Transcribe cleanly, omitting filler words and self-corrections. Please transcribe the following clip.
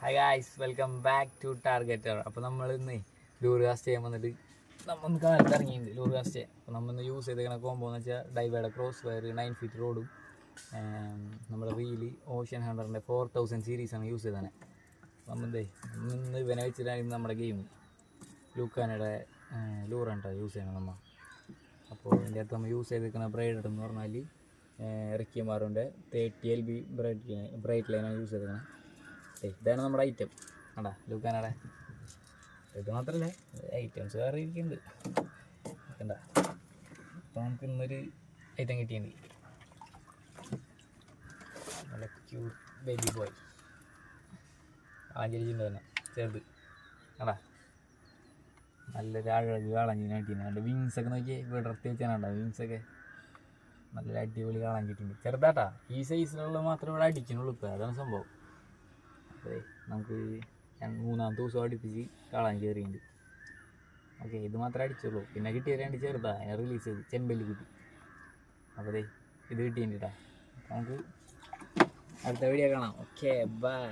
Hi guys, welcome back to targeter. അപ്പോൾ നമ്മൾ ഇന്ന് ലൂർ കാസ്റ്റ് ചെയ്യാൻ വന്നിട്ട് നമ്മൾ കാലത്ത് ഇറങ്ങിയിട്ടുണ്ട് ലൂർ കാസ്റ്റ് ചെയ്യാൻ. അപ്പോൾ നമ്മൾ ഇന്ന് യൂസ് ചെയ്തേക്കുന്ന കോമ്പോ എന്ന് വെച്ചാൽ ഡൈവയുടെ ക്രോസ് വയർ 9 ഫീറ്റ് റോഡും നമ്മുടെ റീല് ഓഷ്യൻ 100ൻ്റെ 4000 സീരീസാണ് യൂസ് ചെയ്തത്. നമ്മൾ ഇന്ന് ഇവനെ വെച്ചിട്ടാണ് ഇന്ന് നമ്മുടെ ഗെയിം. ലൂക്കാനയുടെ ലൂറാണ് യൂസ് ചെയ്യണം നമ്മൾ. അപ്പോൾ ഇതിൻ്റെ അകത്ത് നമ്മൾ യൂസ് ചെയ്തിരിക്കുന്ന ബ്രൈഡ് എന്ന് പറഞ്ഞാൽ റിക്കിയമാറിൻ്റെ 30 LB ബ്രൈറ്റ് ലൈനാണ് യൂസ് ചെയ്തേക്കുന്നത്. ഇതാണ് നമ്മുടെ ഐറ്റം. കണ്ടാ ലൂക്കാനയുടെ ഇത് മാത്രമല്ല ഐറ്റംസ് വേറെ ഇരിക്കുന്നുണ്ട്. കണ്ട അപ്പോൾ നമുക്ക് ഇന്നൊരു ഐറ്റം കിട്ടിയിട്ടുണ്ട്. നല്ല ക്യൂട്ട് ബേബി ബോയ് ആഞ്ചലിച്ചിട്ടുണ്ട് തന്നെ ചെറുത്. കണ്ടാ നല്ലൊരു കാളാഞ്ചിനെ കിട്ടിയിട്ടുണ്ട്. അതിൻ്റെ വിങ്സൊക്കെ നോക്കി വിടർത്തി വെച്ചാണ് വിങ്സൊക്കെ നല്ലൊരു അടിപൊളി കാളാഞ്ചിട്ടുണ്ട്. ചെറുതാട്ടാ, ഈ സൈസിലുള്ള മാത്രമേ ഇവിടെ അടിക്കുന്നുള്ളൂ. ഇപ്പോൾ അതാണ് സംഭവം. അതെ, നമുക്ക് 3-ാമത്തെ ദിവസം അടുപ്പിച്ച് കാണാൻ കയറിയുണ്ട്. ഓക്കെ, ഇത് മാത്രമേ അടിച്ചുള്ളൂ. പിന്നെ കിട്ടിയ 2 ചെറുതാ ഞാൻ റിലീസ് ചെയ്ത് ചെമ്പല്ലി കുട്ടി. അപ്പോൾ അതെ ഇത് കിട്ടിയിട്ടാ. നമുക്ക് അടുത്ത വീഡിയോ കാണാം. Okay, by.